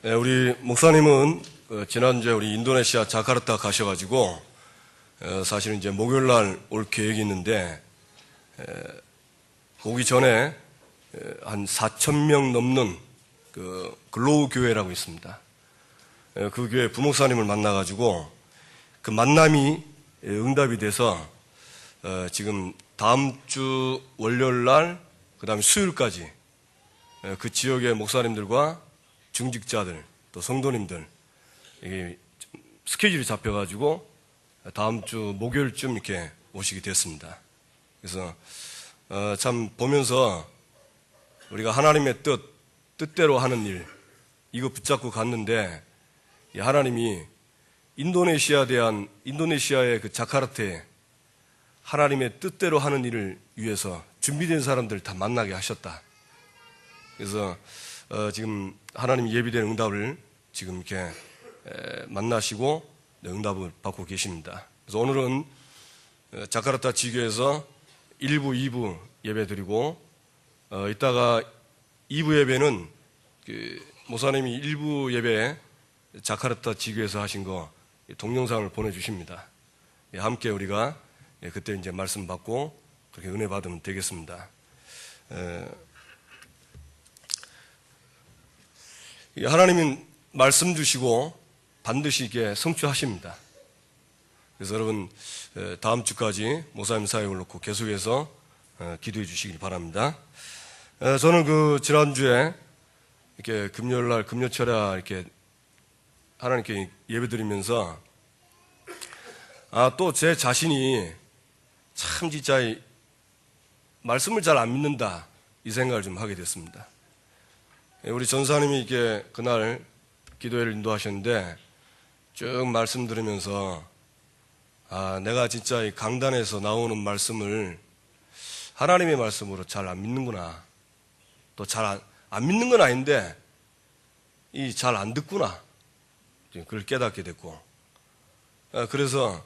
네, 우리 목사님은 지난주에 우리 인도네시아 자카르타 가셔가지고 사실은 이제 목요일 날 올 계획이 있는데 오기 전에 한 4,000명 넘는 그 글로우 교회라고 있습니다. 그 교회 부목사님을 만나가지고 그 만남이 응답이 돼서 지금 다음 주 월요일 날 그다음에 수요일까지 그 지역의 목사님들과 중직자들 또 성도님들 이게 스케줄이 잡혀가지고 다음 주 목요일쯤 이렇게 오시게 됐습니다. 그래서 참 보면서 우리가 하나님의 뜻대로 하는 일 이거 붙잡고 갔는데 하나님이 인도네시아의 그 자카르타에 하나님의 뜻대로 하는 일을 위해서 준비된 사람들 다 만나게 하셨다. 그래서 지금 하나님이 예비된 응답을 지금 이렇게 만나시고 응답을 받고 계십니다. 그래서 오늘은 자카르타 지교에서 1부, 2부 예배 드리고 이따가 2부 예배는 그 목사님이 1부 예배 자카르타 지교에서 하신 거 동영상을 보내주십니다. 함께 우리가 그때 이제 말씀 받고 그렇게 은혜 받으면 되겠습니다. 하나님은 말씀 주시고 반드시 이게 성취하십니다. 그래서 여러분 다음 주까지 목사님 사역을 놓고 계속해서 기도해 주시길 바랍니다. 저는 그 지난주에 이렇게 금요일 날 금요철야 이렇게 하나님께 예배드리면서 또 제 자신이 참 진짜 말씀을 잘 안 믿는다 이 생각을 좀 하게 됐습니다. 우리 전사님이 이렇게 그날 기도회를 인도하셨는데 쭉 말씀 들으면서 내가 진짜 이 강단에서 나오는 말씀을 하나님의 말씀으로 잘 안 믿는구나. 또 잘 안 믿는 건 아닌데 잘 안 듣구나. 그걸 깨닫게 됐고 그래서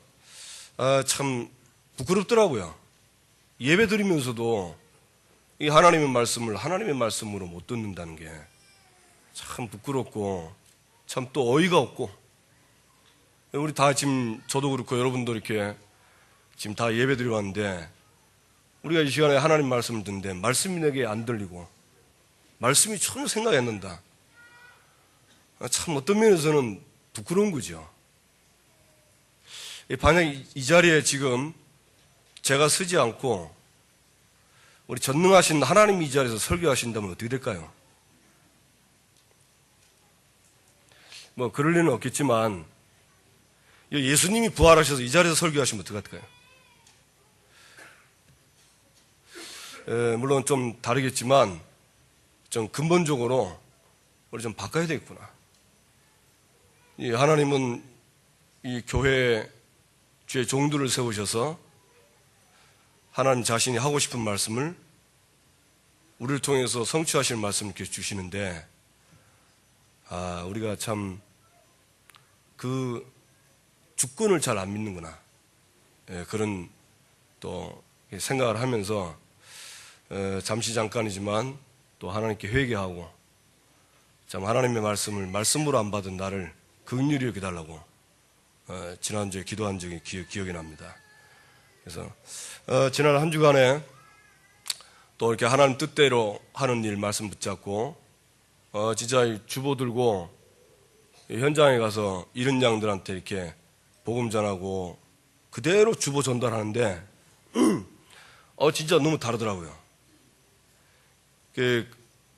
참 부끄럽더라고요. 예배 드리면서도 이 하나님의 말씀을 하나님의 말씀으로 못 듣는다는 게 참 부끄럽고 참 또 어이가 없고 우리 다 지금 저도 그렇고 여러분도 이렇게 지금 다 예배 드리러 왔는데 우리가 이 시간에 하나님 말씀을 듣는데 말씀이 내게 안 들리고 말씀이 전혀 생각이 안 난다. 참 어떤 면에서는 부끄러운 거죠. 만약 이 자리에 지금 제가 서지 않고 우리 전능하신 하나님이 이 자리에서 설교하신다면 어떻게 될까요? 뭐 그럴 리는 없겠지만 예수님이 부활하셔서 이 자리에서 설교하시면 어떡할까요? 물론 좀 다르겠지만 좀 근본적으로 우리 좀 바꿔야 되겠구나. 하나님은 이 교회 주의 종들을 세우셔서 하나님 자신이 하고 싶은 말씀을 우리를 통해서 성취하실 말씀을 이렇게 주시는데 우리가 참 그 주권을 잘 안 믿는구나. 그런 또 생각을 하면서 잠시 잠깐이지만 또 하나님께 회개하고 참 하나님의 말씀을 말씀으로 안 받은 나를 긍휼히 여겨달라고 지난주에 기도한 적이 기억이 납니다. 그래서 지난 한 주간에 또 이렇게 하나님 뜻대로 하는 일 말씀 붙잡고 진짜 주보 들고 현장에 가서 잃은 양들한테 이렇게 복음 전하고 그대로 주보 전달하는데 진짜 너무 다르더라고요.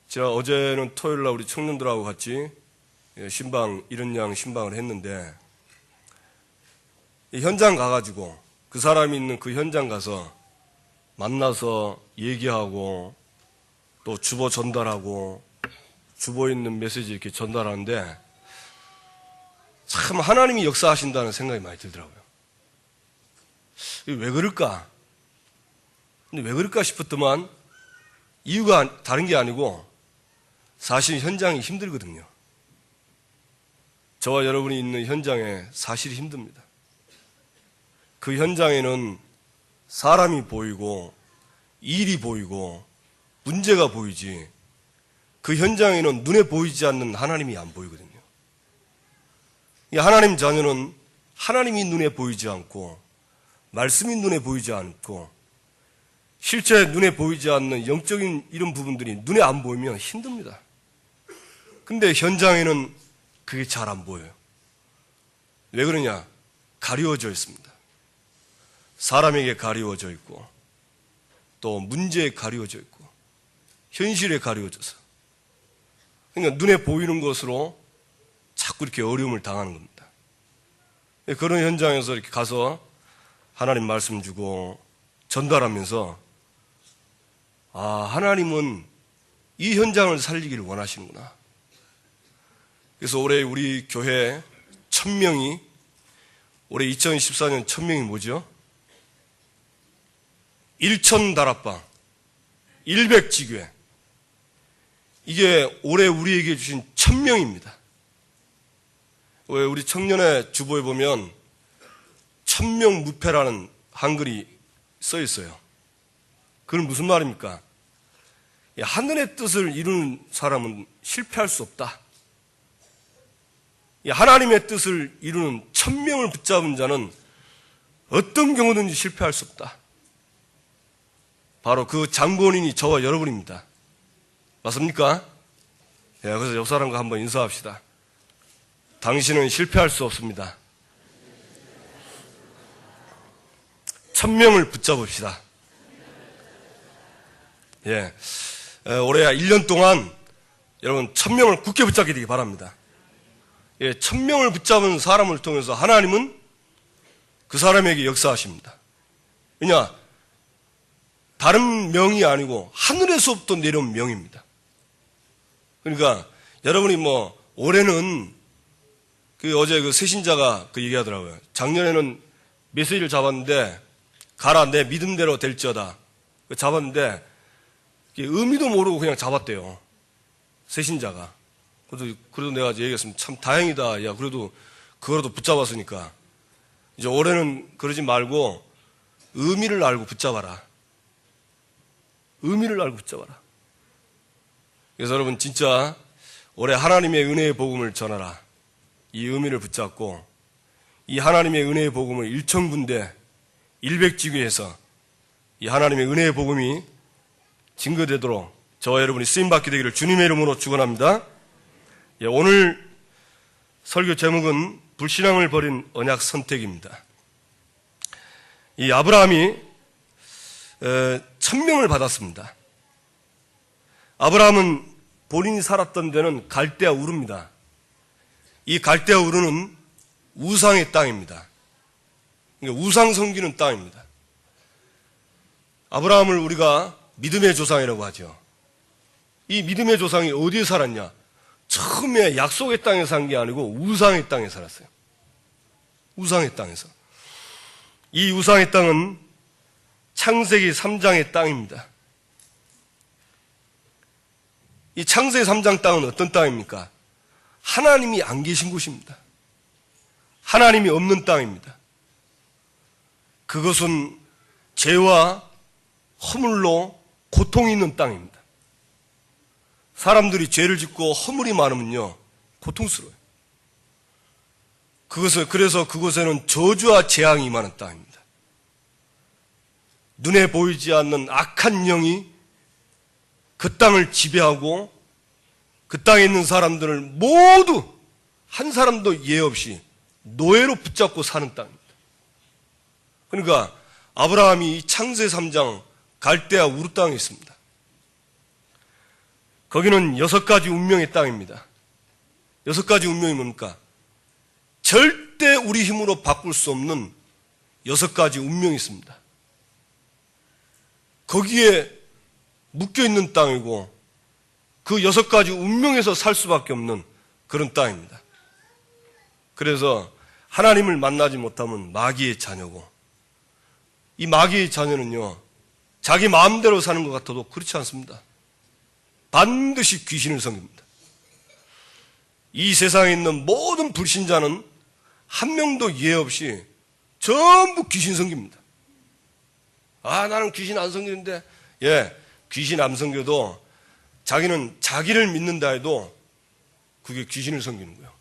제가 어제는 토요일 날 우리 청년들하고 같이 잃은 양 신방을 했는데 현장 가가지고 그 사람이 있는 그 현장 가서 만나서 얘기하고 또 주보 전달하고 주보에 있는 메시지 이렇게 전달하는데 참 하나님이 역사하신다는 생각이 많이 들더라고요. 왜 그럴까? 근데 왜 그럴까 싶었더만 이유가 다른 게 아니고 사실 현장이 힘들거든요. 저와 여러분이 있는 현장에 사실이 힘듭니다. 그 현장에는 사람이 보이고 일이 보이고 문제가 보이지 그 현장에는 눈에 보이지 않는 하나님이 안 보이거든요. 이 하나님 자녀는 하나님이 눈에 보이지 않고 말씀이 눈에 보이지 않고 실제 눈에 보이지 않는 영적인 이런 부분들이 눈에 안 보이면 힘듭니다. 근데 현장에는 그게 잘 안 보여요. 왜 그러냐? 가리워져 있습니다. 사람에게 가리워져 있고 또 문제에 가리워져 있고 현실에 가리워져서, 그러니까 눈에 보이는 것으로 자꾸 이렇게 어려움을 당하는 겁니다. 그런 현장에서 이렇게 가서 하나님 말씀 주고 전달하면서, 아, 하나님은 이 현장을 살리기를 원하시는구나. 그래서 올해 우리 교회 1000명이, 올해 2014년 1000명이 뭐죠? 1000다락방, 100지교회. 이게 올해 우리에게 주신 1000명입니다. 왜 우리 청년의 주보에 보면 1000명 무패라는 한글이 써 있어요. 그건 무슨 말입니까? 하늘의 뜻을 이루는 사람은 실패할 수 없다. 하나님의 뜻을 이루는 1000명을 붙잡은 자는 어떤 경우든지 실패할 수 없다. 바로 그 장본인이 저와 여러분입니다. 맞습니까? 그래서 옆 사람과 한번 인사합시다. 당신은 실패할 수 없습니다. 1000명을 붙잡읍시다. 올해 1년 동안 여러분 1000명을 굳게 붙잡게 되기 바랍니다. 1000명을 붙잡은 사람을 통해서 하나님은 그 사람에게 역사하십니다. 왜냐? 다른 명이 아니고 하늘에서부터 내려온 명입니다. 그러니까 여러분이 올해는 어제 그 새신자가 그 얘기하더라고요. 작년에는 메시지를 잡았는데 가라 내 믿음대로 될지어다. 잡았는데 의미도 모르고 그냥 잡았대요. 새신자가. 그래도 내가 얘기했으면 참 다행이다. 야, 그래도 그거라도 붙잡았으니까. 이제 올해는 그러지 말고 의미를 알고 붙잡아라. 의미를 알고 붙잡아라. 그래서 여러분 진짜 올해 하나님의 은혜의 복음을 전하라. 이 의미를 붙잡고 이 하나님의 은혜의 복음을 1000군데 100지교에서 이 하나님의 은혜의 복음이 증거되도록 저와 여러분이 쓰임받게 되기를 주님의 이름으로 축원합니다. 오늘 설교 제목은 불신앙을 버린 언약 선택입니다. 이 아브라함이 1000명을 받았습니다. 아브라함은 본인이 살았던 데는 갈대아 우르입니다. 이 갈대아 우르는 우상의 땅입니다. 그러니까 우상 섬기는 땅입니다. 아브라함을 우리가 믿음의 조상이라고 하죠. 이 믿음의 조상이 어디에 살았냐? 처음에 약속의 땅에 산 게 아니고 우상의 땅에 살았어요. 우상의 땅에서. 이 우상의 땅은 창세기 3장의 땅입니다. 이 창세기 3장 땅은 어떤 땅입니까? 하나님이 안 계신 곳입니다. 하나님이 없는 땅입니다. 그것은 죄와 허물로 고통이 있는 땅입니다. 사람들이 죄를 짓고 허물이 많으면요, 고통스러워요. 그래서 그곳에는 저주와 재앙이 임하는 땅입니다. 눈에 보이지 않는 악한 영이 그 땅을 지배하고 그 땅에 있는 사람들을 모두 한 사람도 예 없이 노예로 붙잡고 사는 땅입니다. 그러니까 아브라함이 이 창세 3장 갈대아 우르 땅에 있습니다. 거기는 6가지 운명의 땅입니다. 6가지 운명이 뭡니까? 절대 우리 힘으로 바꿀 수 없는 6가지 운명이 있습니다. 거기에 묶여있는 땅이고 그 6가지 운명에서 살 수밖에 없는 그런 땅입니다. 그래서 하나님을 만나지 못하면 마귀의 자녀고, 이 마귀의 자녀는요, 자기 마음대로 사는 것 같아도 그렇지 않습니다. 반드시 귀신을 섬깁니다. 이 세상에 있는 모든 불신자는 한 명도 예 없이 전부 귀신 섬깁니다. 아, 나는 귀신 안 섬기는데, 귀신 안 섬겨도 자기는 자기를 믿는다 해도 그게 귀신을 섬기는 거예요.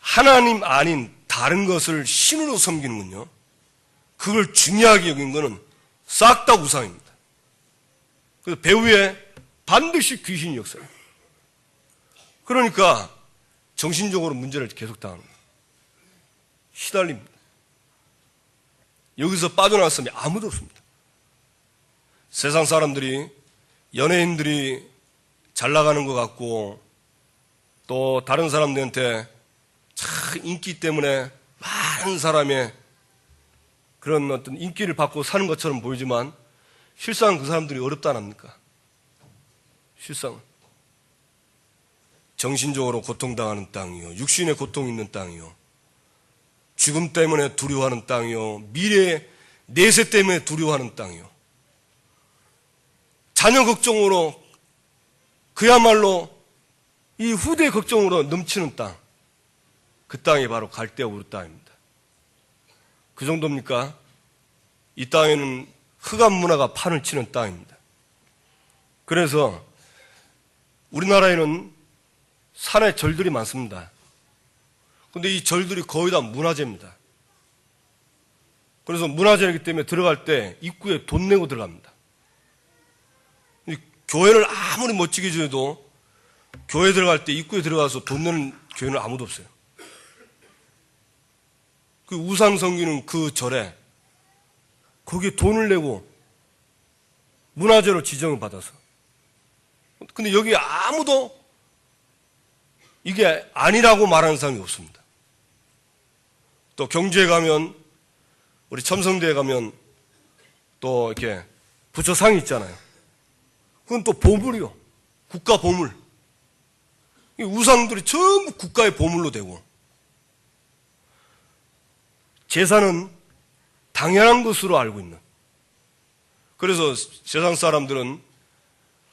하나님 아닌 다른 것을 신으로 섬기는군요. 그걸 중요하게 여긴 것은 싹 다 우상입니다. 그래서 배후에 반드시 귀신이 역사해요. 그러니까 정신적으로 문제를 계속 당하는 거예요. 시달립니다. 여기서 빠져나갈 사람이 아무도 없습니다. 세상 사람들이, 연예인들이 잘 나가는 것 같고 또 다른 사람들한테 참 인기 때문에 많은 사람의 그런 어떤 인기를 받고 사는 것처럼 보이지만 실상 그 사람들이 어렵다 안 합니까? 실상은 정신적으로 고통당하는 땅이요, 육신의 고통이 있는 땅이요, 죽음 때문에 두려워하는 땅이요, 미래의 내세 때문에 두려워하는 땅이요, 자녀 걱정으로 그야말로 이 후대 걱정으로 넘치는 땅, 그 땅이 바로 갈대아 우르 땅입니다. 그 정도입니까? 이 땅에는 흑암 문화가 판을 치는 땅입니다. 그래서 우리나라에는 산에 절들이 많습니다. 그런데 이 절들이 거의 다 문화재입니다. 그래서 문화재이기 때문에 들어갈 때 입구에 돈 내고 들어갑니다. 교회를 아무리 멋지게 지어도 교회 들어갈 때 입구에 들어가서 돈 내는 교회는 아무도 없어요. 그 우상 섬기는 그 절에 거기에 돈을 내고 문화재로 지정을 받아서. 근데 여기 아무도 이게 아니라고 말하는 사람이 없습니다. 또 경주에 가면, 우리 첨성대에 가면 또 이렇게 부처상이 있잖아요. 그건 또 보물이요. 국가 보물. 이 우상들이 전부 국가의 보물로 되고, 제사는 당연한 것으로 알고 있는. 그래서 세상 사람들은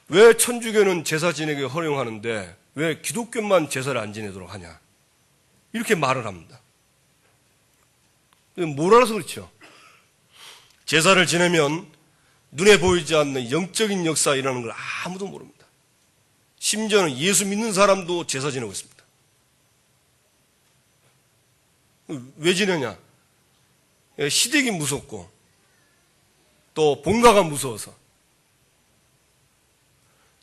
왜 천주교는 제사 지내기 허용하는데 왜 기독교만 제사를 안 지내도록 하냐, 이렇게 말을 합니다. 뭘 알아서 그렇죠. 제사를 지내면 눈에 보이지 않는 영적인 역사가 일어나는 걸 아무도 모릅니다. 심지어는 예수 믿는 사람도 제사 지내고 있습니다. 왜 지내냐? 시댁이 무섭고 또 본가가 무서워서.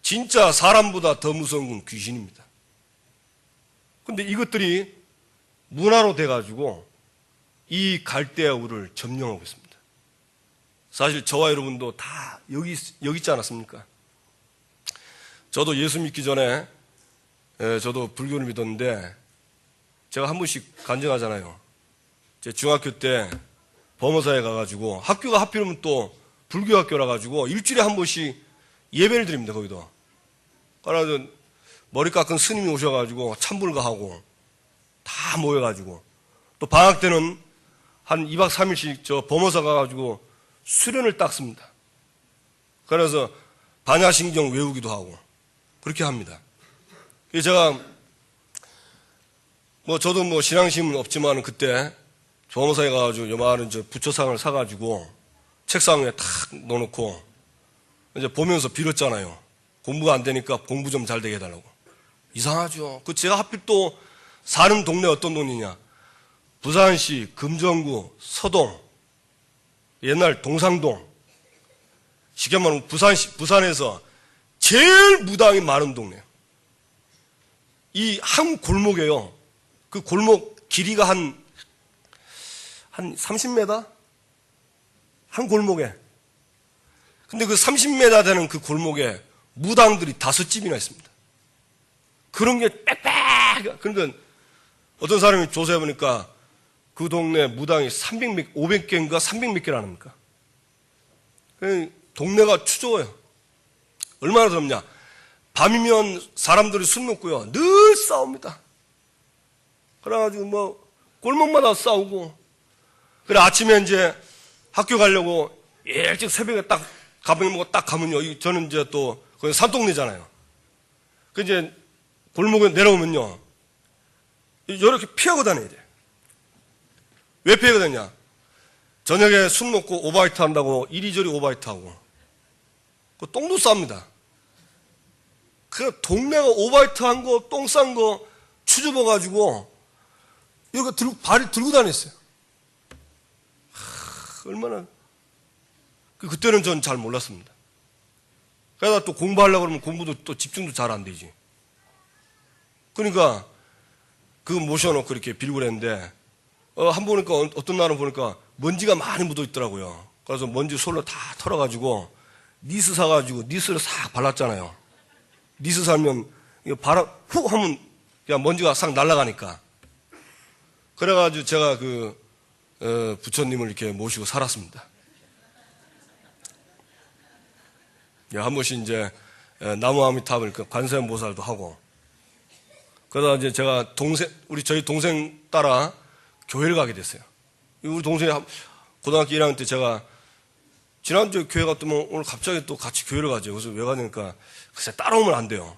진짜 사람보다 더 무서운 건 귀신입니다. 그런데 이것들이 문화로 돼가지고 이 갈대아 우를 점령하고 있습니다. 사실 저와 여러분도 다 여기 있지 않았습니까? 저도 예수 믿기 전에 저도 불교를 믿었는데 제가 한 번씩 간증하잖아요. 제 중학교 때 범어사에 가가지고, 학교가 하필이면 또 불교 학교라 가지고 일주일에 한 번씩 예배를 드립니다. 거기도. 그래서 머리 깎은 스님이 오셔가지고 찬불가하고 다 모여가지고, 또 방학 때는 한 2박 3일씩 저 범어사 가가지고 수련을 닦습니다. 그래서 반야신경 외우기도 하고 그렇게 합니다. 제가 저도 신앙심은 없지만 그때 범어사에 가가지고 요만한 저 부처상을 사가지고 책상 위에 탁 넣어놓고 이제 보면서 빌었잖아요. 공부가 안 되니까 공부 좀 잘 되게 해달라고. 이상하죠. 제가 하필 또 사는 동네 어떤 동네냐? 부산시 금정구 서동, 옛날 동상동. 쉽게 말하면 부산에서 제일 무당이 많은 동네예요. 이 한 골목에요. 그 골목 길이가 한 30m? 한 골목에. 근데 그 30m 되는 그 골목에 무당들이 5집이나 있습니다. 그런 게 빽빽! 그러니까 어떤 사람이 조사해보니까 그 동네 무당이 500개인가 300몇 개를 합니까? 동네가 추조해요. 얼마나 더럽냐? 밤이면 사람들이 술 먹고요, 늘 싸웁니다. 그래가지고 골목마다 싸우고, 그래 아침에 이제 학교 가려고 일찍 새벽에 딱 가방 먹고 딱 가면요, 저는 이제 또 거기 산동네잖아요. 그 이제 골목에 내려오면요, 이렇게 피하고 다녀야 돼. 왜 피하고 다니냐? 저녁에 술 먹고 오바이트 한다고 이리저리 오바이트 하고, 그 똥도 쌉니다. 그 동네가 오바이트 한 거, 똥 싼 거 추집어가지고 이거 발을 들고 다녔어요. 얼마나. 그때는 전 잘 몰랐습니다. 그러다 또 공부하려고 그러면 공부도 또 집중도 잘 안 되지. 그러니까 그거 모셔놓고 이렇게 빌고 그랬는데 한 번 보니까 어떤 날은 보니까 먼지가 많이 묻어 있더라고요. 그래서 먼지 솔로 다 털어가지고 니스 사가지고 니스를 싹 발랐잖아요. 니스 살면 바람 훅 하면 그냥 먼지가 싹 날아가니까. 그래가지고 제가 부처님을 이렇게 모시고 살았습니다. 한 번씩 이제 나무 아미타불 관세음보살도 하고. 그러다 이제 제가 저희 동생 따라 교회를 가게 됐어요. 우리 동생이 고등학교 1학년 때 제가 지난주에 교회 갔더니 오늘 갑자기 또 같이 교회를 가죠. 그래서 왜 가냐니까 글쎄 따라오면 안 돼요.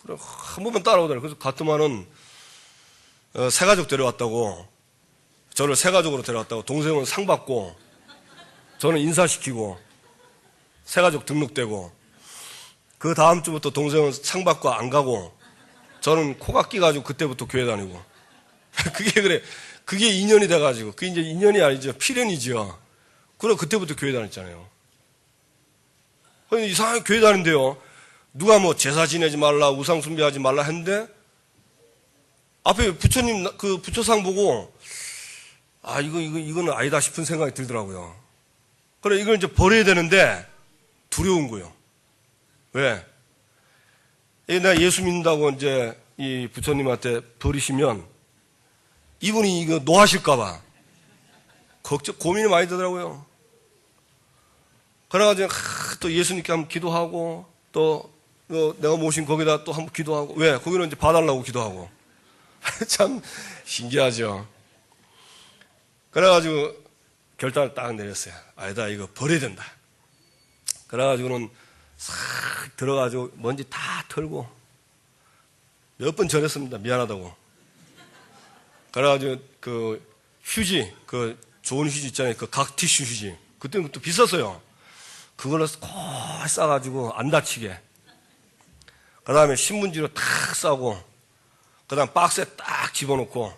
그래 한 번만 따라오더라고요. 그래서 갔더만은 새가족 데려왔다고, 저를 새가족으로 데려왔다고, 동생은 상 받고 저는 인사시키고 새가족 등록되고, 그 다음 주부터 동생은 상 받고 안 가고 저는 코가 끼가지고 그때부터 교회 다니고. 그게 인연이 돼가지고, 그게 이제 인연이 아니죠. 필연이죠. 그럼 그때부터 교회 다녔잖아요. 이상하게 교회 다닌대요. 누가 뭐 제사 지내지 말라, 우상 숭배하지 말라 했는데, 앞에 부처님 부처상 보고, 이거는 아니다 싶은 생각이 들더라고요. 그래, 이걸 이제 버려야 되는데, 두려운 거예요. 왜? 내가 예수 믿는다고 이제 이 부처님한테 버리시면, 이분이 이거 노하실까봐 고민이 많이 되더라고요. 그래가지고 또 예수님께 한번 기도하고, 또 내가 모신 거기다 또 한번 기도하고. 왜? 거기는 이제 봐달라고 기도하고. 참 신기하죠. 그래가지고 결단을 딱 내렸어요. 아니다, 이거 버려야 된다. 그래가지고는 싹 들어가지고 먼지 다 털고 몇 번 전했습니다. 미안하다고. 그래가지고 휴지, 좋은 휴지 있잖아요. 각 티슈 휴지. 그때는 또 비쌌어요. 그걸로 꼭 싸가지고 안 다치게. 그 다음에 신문지로 탁 싸고, 그 다음 박스에 딱 집어넣고,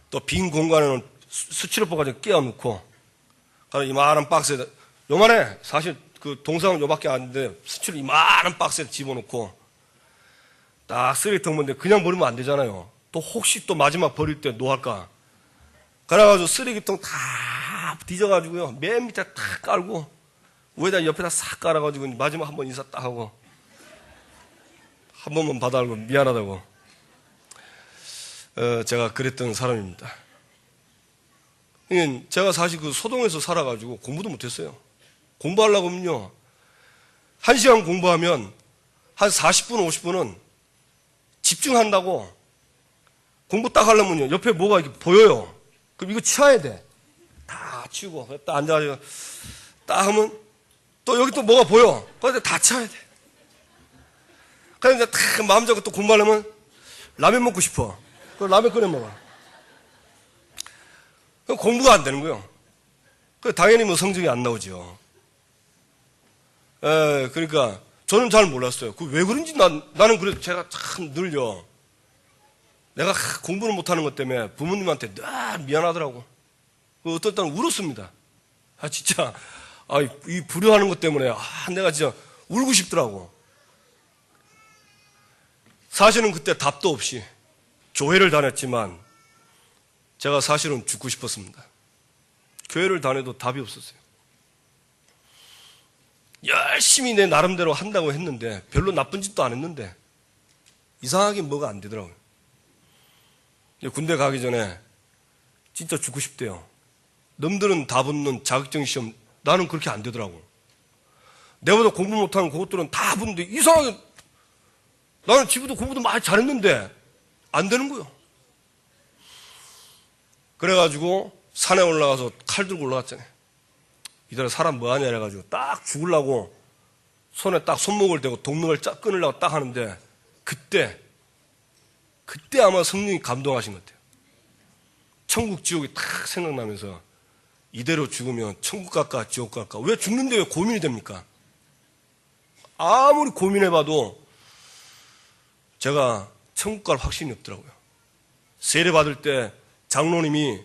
또 빈 공간에는 스티로폼 가지고 끼워 넣고, 그다음에 이만한 박스에, 요만해. 사실 동상은 요밖에 안 되는데, 스티로 이만한 박스에 집어넣고, 딱 쓰레기통 건데 그냥 버리면 안 되잖아요. 또 혹시 또 마지막 버릴 때 노할까. 그래가지고 쓰레기통 다 뒤져가지고요. 맨 밑에 탁 깔고, 위에다 옆에다 싹 깔아가지고 마지막 한번 인사 딱 하고, 한 번만 받아달고 미안하다고. 제가 그랬던 사람입니다. 제가 사실 소동에서 살아가지고 공부도 못했어요. 공부하려고 하면요, 1시간 공부하면 한 40분, 50분은 집중한다고. 공부 딱 하려면요, 옆에 뭐가 이렇게 보여요. 그럼 이거 치워야 돼. 다 치우고, 딱 앉아가지고, 딱 하면, 또 여기 또 뭐가 보여. 그래서 다 치워야 돼. 그래서 이제 딱 마음 잡고 또 공부하려면, 라면 먹고 싶어. 그럼 라면 끓여 먹어. 그럼 공부가 안 되는 거예요. 당연히 뭐 성적이 안 나오죠. 그러니까, 저는 잘 몰랐어요. 왜 그런지 나는 그래도 제가 참 늘요. 내가 공부를 못하는 것 때문에 부모님한테 늘 미안하더라고. 어떨 때는 울었습니다. 진짜, 이 불효하는 것 때문에, 내가 진짜 울고 싶더라고. 사실은 그때 답도 없이 교회를 다녔지만, 제가 사실은 죽고 싶었습니다. 교회를 다녀도 답이 없었어요. 열심히 내 나름대로 한다고 했는데, 별로 나쁜 짓도 안 했는데, 이상하게 뭐가 안 되더라고요. 군대 가기 전에 진짜 죽고 싶대요. 남들은 다 붙는 자격증 시험, 나는 그렇게 안 되더라고. 내보다 공부 못하는 그것들은 다 붙는데 이상하게 나는 집에도 공부도 많이 잘했는데 안 되는 거예요. 그래가지고 산에 올라가서 칼 들고 올라갔잖아요. 이들은 사람 뭐하냐 해가지고 딱 죽으려고 손에 딱 손목을 대고 동력을 쫙 끊으려고 딱 하는데, 그때 아마 성령이 감동하신 것 같아요. 천국 지옥이 탁 생각나면서, 이대로 죽으면 천국 갈까 지옥 갈까. 왜 죽는데 왜 고민이 됩니까? 아무리 고민해봐도 제가 천국 갈 확신이 없더라고요. 세례 받을 때 장로님이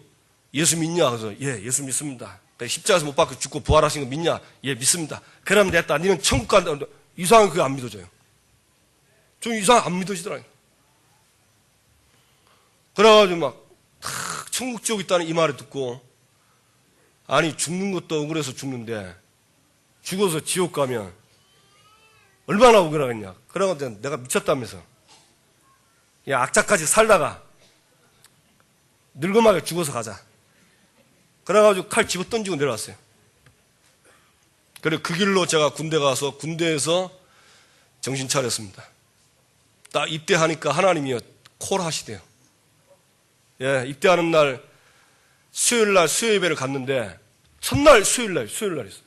예수 믿냐? 그래서 예, 예수 믿습니다. 십자가에서 못 박혀 죽고 부활하신 거 믿냐? 예, 믿습니다. 그러면 됐다. 니는 천국 간다. 이상하게 그게 안 믿어져요. 좀 이상하게 안 믿어지더라고요. 그래가지고 막 천국 지옥 있다는 이 말을 듣고, 아니 죽는 것도 억울해서 죽는데 죽어서 지옥 가면 얼마나 억울하겠냐. 그래가지고 내가 미쳤다면서 야, 악착같이 살다가 늙음하게 죽어서 가자. 그래가지고 칼 집어 던지고 내려왔어요. 그래 그 길로 제가 군대 가서 군대에서 정신 차렸습니다. 딱 입대하니까 하나님이 콜 하시대요. 예, 입대하는 날 수요일 날 수요예배를 갔는데 첫날 수요일 날 있어요.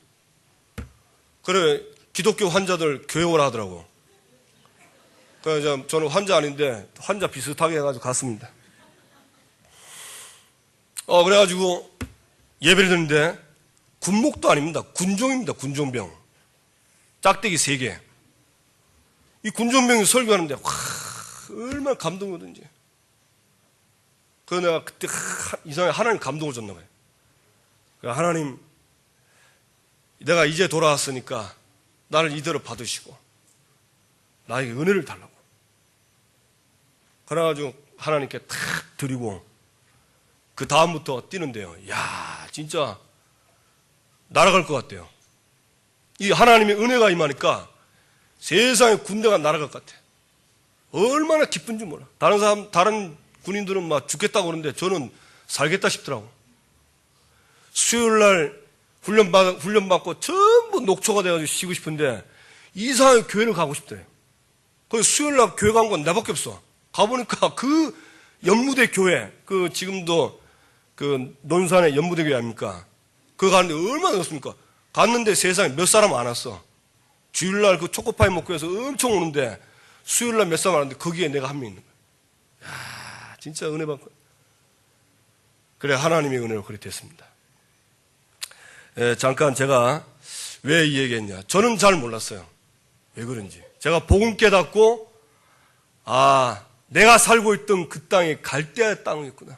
그래 기독교 환자들 교회 오라 하더라고. 그래서 저는 환자 아닌데 환자 비슷하게 해가지고 갔습니다. 그래가지고 예배를 드는데 군목도 아닙니다. 군종입니다. 군종병. 짝대기 3개. 이 군종병이 설교하는데 얼마나 감동이든지. 그래서 내가 그때 이상하게 하나님 감동을 줬나 봐요. 하나님, 내가 이제 돌아왔으니까 나를 이대로 받으시고 나에게 은혜를 달라고. 그래가지고 하나님께 탁 드리고 그 다음부터 뛰는데요. 야, 진짜 날아갈 것 같대요. 이 하나님의 은혜가 임하니까 세상에 군대가 날아갈 것 같아. 얼마나 기쁜지 몰라. 다른 군인들은 막 죽겠다고 그러는데 저는 살겠다 싶더라고. 수요일날 훈련받고 전부 녹초가 돼가지고 쉬고 싶은데 이상하게 교회를 가고 싶대요. 그래서 수요일날 교회 간 건 나밖에 없어. 가보니까 그 연무대 교회, 지금도 논산의 연무대 교회 아닙니까? 그거 가는데 얼마나 좋습니까? 갔는데 세상에 몇 사람 안 왔어. 주일날 그 초코파이 먹고 해서 엄청 오는데 수요일날 몇 사람 안 왔는데 거기에 내가 한 명 있는 거야. 야, 진짜 은혜 받고. 그래, 하나님의 은혜로 그렇게 됐습니다. 잠깐 제가 왜 이 얘기했냐. 저는 잘 몰랐어요. 왜 그런지. 제가 복음 깨닫고, 내가 살고 있던 그 땅이 갈대아의 땅이었구나.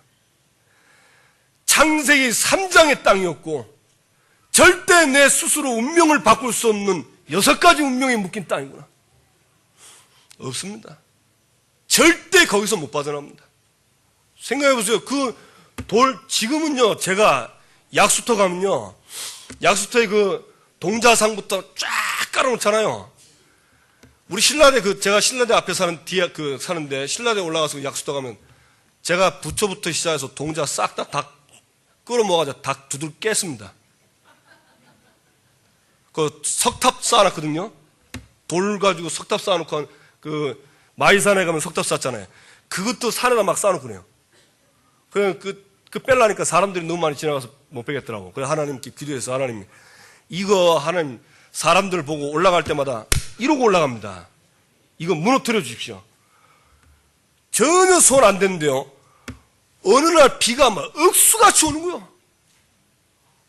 창세기 3장의 땅이었고, 절대 내 스스로 운명을 바꿀 수 없는 6가지 운명이 묶인 땅이구나. 없습니다. 절대 거기서 못 빠져나옵니다. 생각해보세요. 지금은요, 제가 약수터 가면요, 약수터에 동자상부터 쫙 깔아놓잖아요. 우리 신라대 제가 신라대 앞에 사는데 신라대 올라가서 약수터 가면 제가 부처부터 시작해서 동자 싹 다 끌어모아가지고 다 두들 깼습니다. 석탑 쌓아놨거든요. 돌 가지고 석탑 쌓아놓고 마이산에 가면 석탑 쌓잖아요. 그것도 산에다 막 쌓아놓고 그래요. 빼려니까 사람들이 너무 많이 지나가서 못 빼겠더라고. 그래서 하나님께 기도해서 하나님, 하나님 사람들 보고 올라갈 때마다 이러고 올라갑니다. 이거 무너뜨려 주십시오. 전혀 손 안 되는데요. 어느 날 비가 막 억수같이 오는 거예요.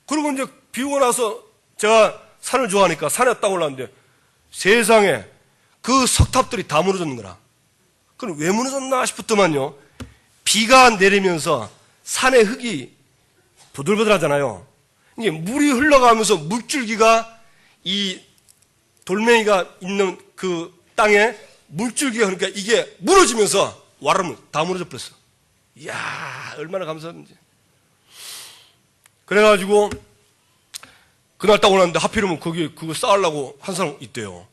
그리고 이제 비 오고 나서 제가 산을 좋아하니까 산에 딱 올라왔는데 세상에 그 석탑들이 다 무너졌는 거라. 그럼 왜 무너졌나 싶었더만요. 비가 내리면서 산의 흙이 부들부들하잖아요. 이게 물이 흘러가면서 물줄기가 이 돌멩이가 있는 그 땅에 물줄기가 그러니까 이게 무너지면서 와르르 다 무너져 버렸어. 이야, 얼마나 감사한지. 그래가지고 그날 딱 올랐는데 하필이면 그거 쌓으려고 한 사람 있대요.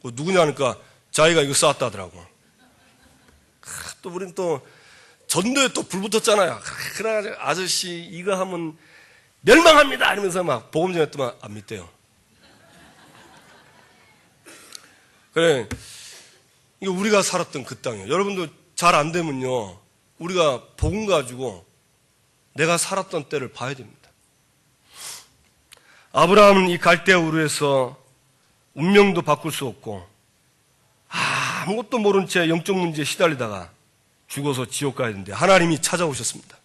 누구냐 하니까 자기가 이거 쌓았다 하더라고. 또 우린 또 전도에 또 불 붙었잖아요. 그래가지고 아저씨 이거 하면 멸망합니다 이러면서 막 복음 전했더만 안 믿대요. 그래, 이거 우리가 살았던 그 땅이에요. 여러분도 잘 안 되면요, 우리가 복음 가지고 내가 살았던 때를 봐야 됩니다. 아브라함은 이 갈대아 우르에서 운명도 바꿀 수 없고 아무것도 모른 채 영적 문제에 시달리다가 죽어서 지옥 가야 되는데 하나님이 찾아오셨습니다.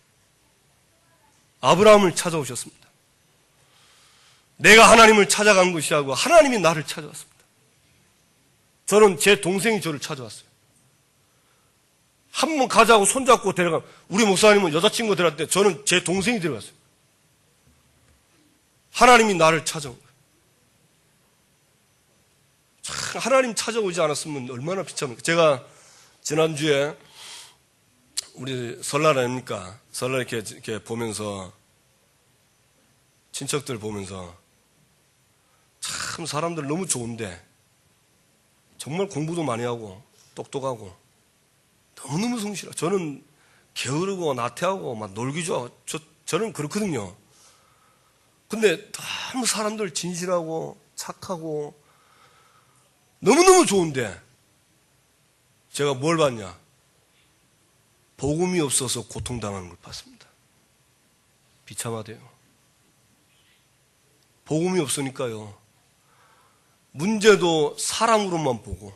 아브라함을 찾아오셨습니다. 내가 하나님을 찾아간 것이 아니고 하나님이 나를 찾아왔습니다. 저는 제 동생이 저를 찾아왔어요. 한 번 가자고 손잡고 데려가. 우리 목사님은 여자친구 데려갈 때 저는 제 동생이 데려갔어요. 하나님이 나를 찾아온 거예요. 참 하나님 찾아오지 않았으면 얼마나 비참합니까? 제가 지난주에 우리 설날 아닙니까? 설날 이렇게 보면서 친척들 보면서 참 사람들 너무 좋은데 정말 공부도 많이 하고 똑똑하고 너무너무 성실하고 저는 게으르고 나태하고 막 놀기 좋아. 저는 그렇거든요. 근데 너무 사람들 진실하고 착하고 너무너무 좋은데 제가 뭘 봤냐? 복음이 없어서 고통당하는 걸 봤습니다. 비참하대요. 복음이 없으니까요. 문제도 사람으로만 보고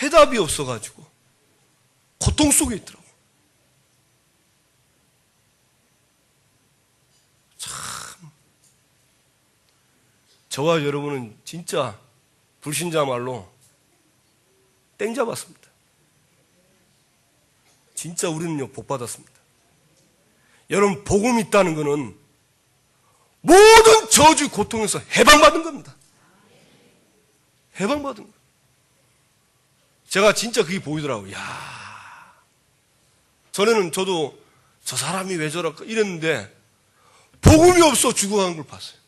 해답이 없어가지고 고통 속에 있더라고. 참 저와 여러분은 진짜 불신자 말로 땡 잡았습니다. 진짜 우리는요 복 받았습니다. 여러분 복음이 있다는 것은 모든 저주 고통에서 해방받은 겁니다. 해방받은 거예요. 제가 진짜 그게 보이더라고요. 야, 전에는 저도 저 사람이 왜 저럴까 이랬는데 복음이 없어 죽어가는 걸 봤어요.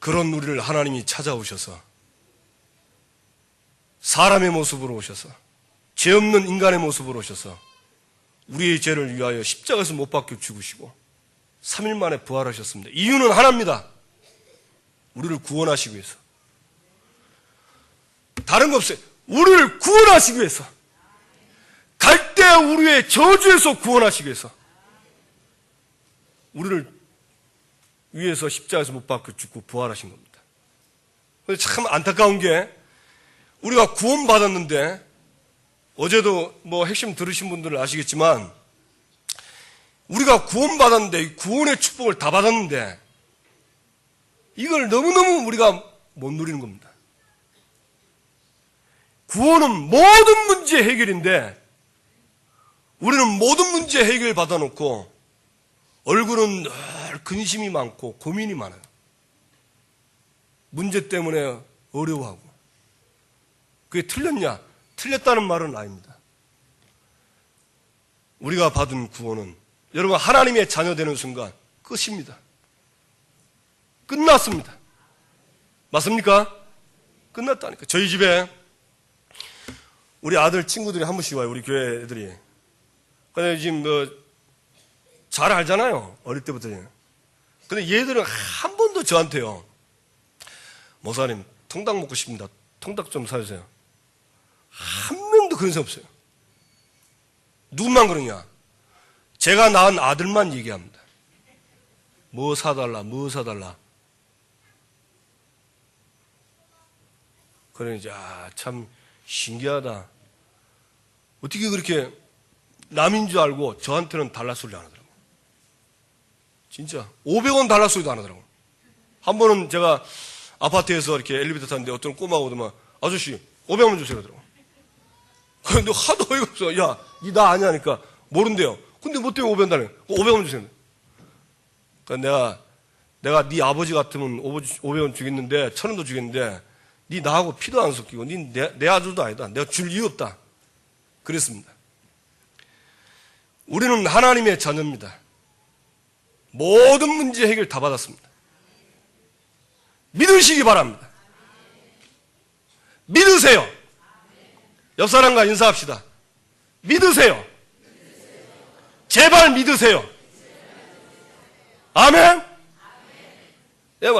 그런 우리를 하나님이 찾아오셔서 사람의 모습으로 오셔서 죄 없는 인간의 모습으로 오셔서 우리의 죄를 위하여 십자가에서 못 박혀 죽으시고 3일 만에 부활하셨습니다. 이유는 하나입니다. 우리를 구원하시기 위해서. 다른 거 없어요. 우리를 구원하시기 위해서. 갈대 우리의 저주에서 구원하시기 위해서. 우리를 위해서 십자가에서 못 박혀 죽고 부활하신 겁니다. 참 안타까운 게 우리가 구원받았는데 어제도 뭐 핵심 들으신 분들은 아시겠지만 우리가 구원받았는데 구원의 축복을 다 받았는데 이걸 너무너무 우리가 못 누리는 겁니다. 구원은 모든 문제 해결인데 우리는 모든 문제 해결 받아놓고 얼굴은 늘 근심이 많고 고민이 많아요. 문제 때문에 어려워하고. 그게 틀렸냐? 틀렸다는 말은 아닙니다. 우리가 받은 구원은 여러분 하나님의 자녀 되는 순간 끝입니다. 끝났습니다. 맞습니까? 끝났다니까. 저희 집에 우리 아들 친구들이 한 번씩 와요. 우리 교회 애들이. 근데 지금 잘 알잖아요. 어릴 때부터. 근데 얘들은 한 번도 저한테요. 목사님, 통닭 먹고 싶습니다. 통닭 좀 사주세요. 한 명도 그런 사람 없어요. 누구만 그러냐? 제가 낳은 아들만 얘기합니다. 뭐 사달라, 뭐 사달라. 그러니까 참 신기하다. 어떻게 그렇게 남인 줄 알고 저한테는 달라 소리를 안 하더라고요. 진짜 500원 달라 소리도 안 하더라고요. 한 번은 제가 아파트에서 이렇게 엘리베이터 탔는데 어떤 꼬마가 오더만 아저씨 500원 주세요 그러더라고요. 근데 하도 어이가 없어. 야, 니 나 아냐니까 모른대요. 근데 뭐 때문에 500원 달래? 500원 주세요. 그러니까 내가 네 아버지 같으면 500원 주겠는데 1000원도 주겠는데 니 나하고 피도 안 섞이고 니 내 아들도 아니다. 내가 줄 이유 없다. 그랬습니다. 우리는 하나님의 자녀입니다. 모든 문제 해결 다 받았습니다. 믿으시기 바랍니다. 믿으세요. 옆 사람과 인사합시다. 믿으세요. 제발 믿으세요. 아멘?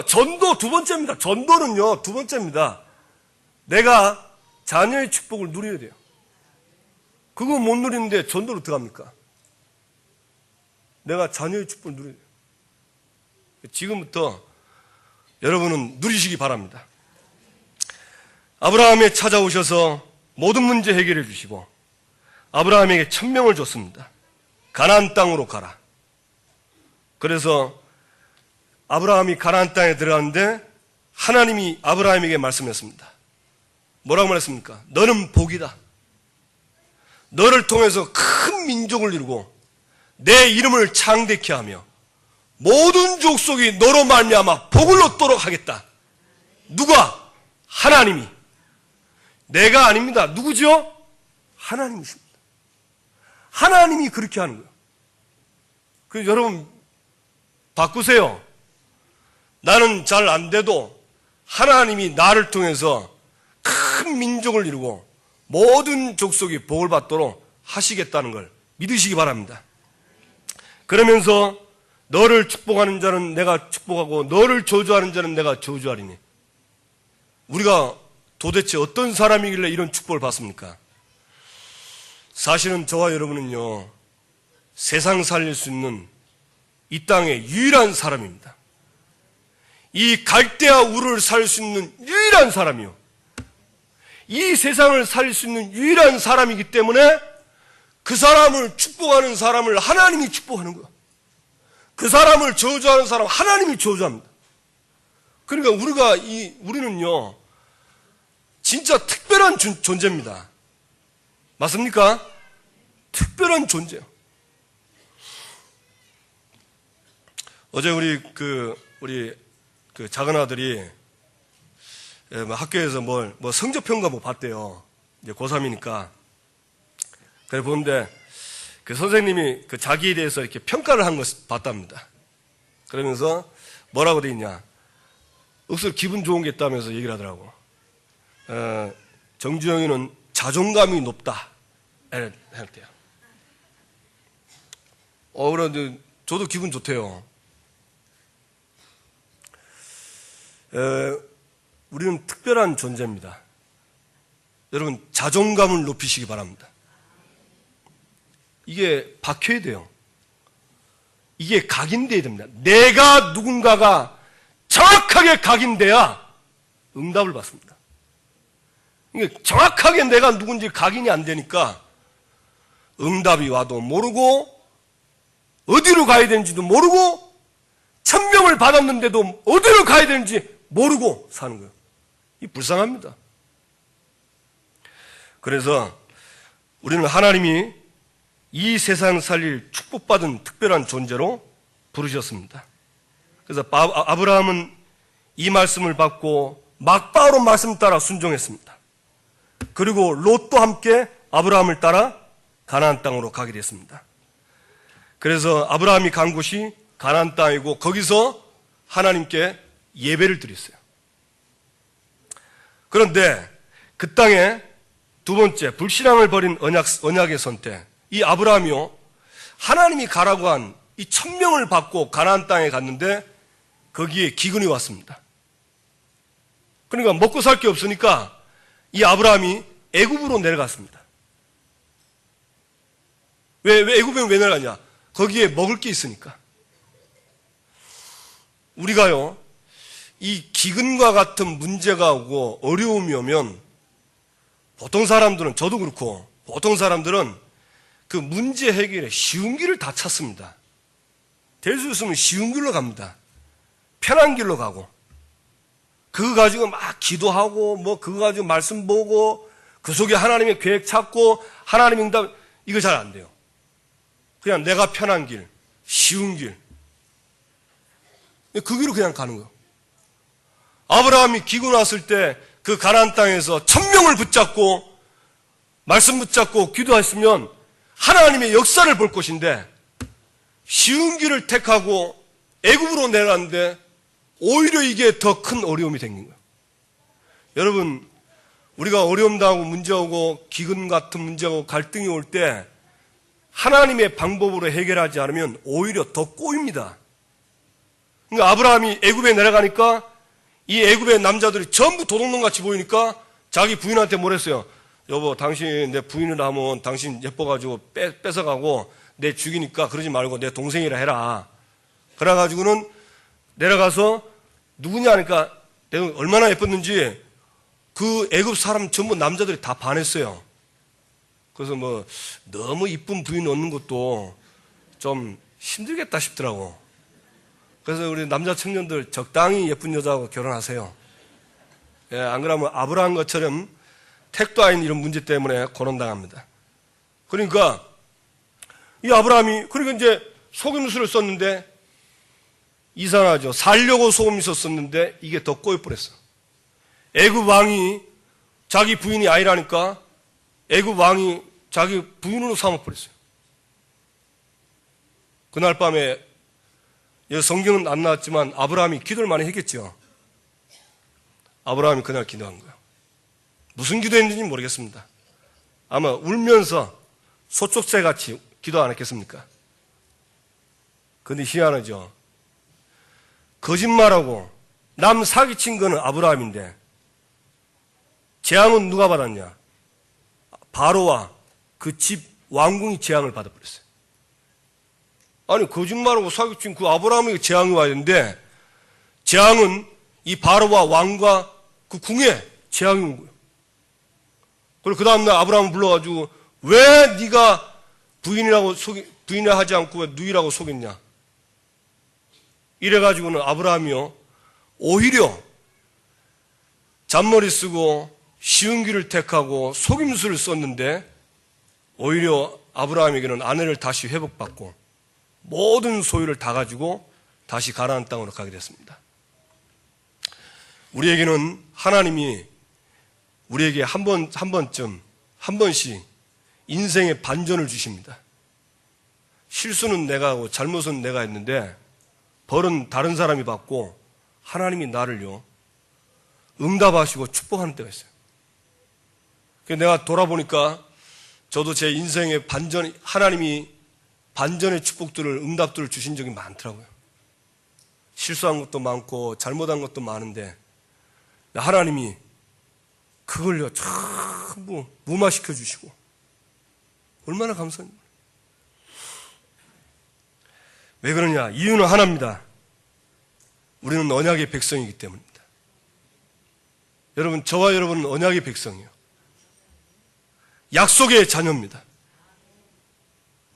전도 두 번째입니다. 전도는요, 두 번째입니다. 내가 자녀의 축복을 누려야 돼요. 그거 못 누리는데 전도로 어떡합니까? 내가 자녀의 축복을 누려야 돼요. 지금부터 여러분은 누리시기 바랍니다. 아브라함에 찾아오셔서 모든 문제 해결해 주시고 아브라함에게 천명을 줬습니다. 가나안 땅으로 가라. 그래서 아브라함이 가나안 땅에 들어갔는데 하나님이 아브라함에게 말씀했습니다. 뭐라고 말했습니까? 너는 복이다. 너를 통해서 큰 민족을 이루고 내 이름을 창대케 하며 모든 족속이 너로 말미암아 복을 얻도록 하겠다. 누가? 하나님이. 내가 아닙니다. 누구죠? 하나님이십니다. 하나님이 그렇게 하는 거예요. 그래서 여러분 바꾸세요. 나는 잘 안 돼도 하나님이 나를 통해서 큰 민족을 이루고 모든 족속이 복을 받도록 하시겠다는 걸 믿으시기 바랍니다. 그러면서 너를 축복하는 자는 내가 축복하고 너를 저주하는 자는 내가 저주하리니. 우리가 도대체 어떤 사람이길래 이런 축복을 받습니까? 사실은 저와 여러분은요, 세상 살릴 수 있는 이 땅의 유일한 사람입니다. 이 갈대아 우를 살 수 있는 유일한 사람이요. 이 세상을 살릴 수 있는 유일한 사람이기 때문에 그 사람을 축복하는 사람을 하나님이 축복하는 거야. 그 사람을 저주하는 사람 하나님이 저주합니다. 그러니까 우리는요, 진짜 특별한 존재입니다. 맞습니까? 특별한 존재요. 어제 우리 작은 아들이 학교에서 성적평가 봤대요. 이제 고3이니까. 그래 보는데 그 선생님이 그 자기에 대해서 이렇게 평가를 한 것을 봤답니다. 그러면서 뭐라고 돼 있냐. 억수로 기분 좋은 게 있다면서 얘기를 하더라고. 정주영이는 자존감이 높다. 했대요. 그런데 저도 기분 좋대요. 우리는 특별한 존재입니다. 여러분, 자존감을 높이시기 바랍니다. 이게 박혀야 돼요. 이게 각인돼야 됩니다. 내가 누군가가 정확하게 각인돼야 응답을 받습니다. 이게 정확하게 내가 누군지 각인이 안 되니까 응답이 와도 모르고 어디로 가야 되는지도 모르고 천명을 받았는데도 어디로 가야 되는지 모르고 사는 거예요. 이 불쌍합니다. 그래서 우리는 하나님이 이 세상 살릴 축복받은 특별한 존재로 부르셨습니다. 그래서 아브라함은 이 말씀을 받고 막바로 말씀 따라 순종했습니다. 그리고 롯도 함께 아브라함을 따라 가나안 땅으로 가게 됐습니다. 그래서 아브라함이 간 곳이 가나안 땅이고 거기서 하나님께 예배를 드렸어요. 그런데 그 땅에 두 번째 불신앙을 버린 언약의 선택, 이 아브라함이요, 하나님이 가라고 한 이 천명을 받고 가나안 땅에 갔는데 거기에 기근이 왔습니다. 그러니까 먹고 살 게 없으니까 이 아브라함이 애굽으로 내려갔습니다. 왜 애굽에 왜 내려가냐? 거기에 먹을 게 있으니까. 우리가요, 이 기근과 같은 문제가 오고 어려움이 오면 보통 사람들은, 저도 그렇고 보통 사람들은 그 문제 해결에 쉬운 길을 다 찾습니다. 될 수 있으면 쉬운 길로 갑니다. 편한 길로 가고, 그거 가지고 막 기도하고 그거 가지고 말씀 보고 그 속에 하나님의 계획 찾고 하나님의 응답, 이거 잘 안 돼요. 그냥 내가 편한 길, 쉬운 길, 그 길로 그냥 가는 거예요. 아브라함이 기근 왔을 때 그 가나안 땅에서 천명을 붙잡고 말씀 붙잡고 기도했으면 하나님의 역사를 볼 것인데 쉬운 길을 택하고 애굽으로 내려갔는데 오히려 이게 더 큰 어려움이 생긴 거예요. 여러분, 우리가 어려움 당하고 문제 오고 기근 같은 문제가 오고 갈등이 올 때 하나님의 방법으로 해결하지 않으면 오히려 더 꼬입니다. 그러니까 아브라함이 애굽에 내려가니까 이 애굽의 남자들이 전부 도둑놈같이 보이니까 자기 부인한테 뭐랬어요? 여보, 당신 내 부인을 하면 당신 예뻐가지고 뺏어가고 내 죽이니까 그러지 말고 내 동생이라 해라. 그래가지고는 내려가서 누구냐 하니까 내가 얼마나 예뻤는지 그 애굽 사람 전부 남자들이 다 반했어요. 그래서 너무 이쁜 부인 얻는 것도 좀 힘들겠다 싶더라고. 그래서 우리 남자 청년들 적당히 예쁜 여자하고 결혼하세요. 예, 안 그러면 아브라함 것처럼 택도 아닌 이런 문제 때문에 고난당합니다. 그러니까 이 아브라함이 그러니까 이제 속임수를 썼는데 이상하죠. 살려고 속임수 썼는데 이게 더 꼬여버렸어. 애굽 왕이 자기 부인이 아니라니까 애굽 왕이 자기 부인으로 삼아버렸어요. 그날 밤에 성경은 안 나왔지만 아브라함이 기도를 많이 했겠죠. 아브라함이 그날 기도한 거예요. 무슨 기도했는지 모르겠습니다. 아마 울면서 소촉새같이 기도 안 했겠습니까? 근데 희한하죠. 거짓말하고 남 사기친 거는 아브라함인데 재앙은 누가 받았냐? 바로와 그 집 왕궁이 재앙을 받아버렸어요. 아니 거짓말하고 사기친 그 아브라함에게 재앙이 와야 되는데 재앙은 이 바로와 왕과 그 궁에 재앙이 온 거예요. 그리고 그 다음날 아브라함을 불러가지고 왜 네가 부인이라 하지 않고 왜 누이라고 속였냐? 이래가지고는 아브라함이요 오히려 잔머리 쓰고 쉬운 길을 택하고 속임수를 썼는데 오히려 아브라함에게는 아내를 다시 회복받고 모든 소유를 다 가지고 다시 가나안 땅으로 가게 됐습니다. 우리에게는 하나님이 우리에게 한 번씩 인생의 반전을 주십니다. 실수는 내가 하고 잘못은 내가 했는데 벌은 다른 사람이 받고 하나님이 나를요 응답하시고 축복하는 때가 있어요. 그래서 내가 돌아보니까 저도 제 인생의 하나님이 반전의 축복들을 응답들을 주신 적이 많더라고요. 실수한 것도 많고 잘못한 것도 많은데 하나님이 그걸요 전부 무마시켜 주시고 얼마나 감사합니까? 왜 그러냐? 이유는 하나입니다. 우리는 언약의 백성이기 때문입니다. 여러분, 저와 여러분은 언약의 백성이에요. 약속의 자녀입니다.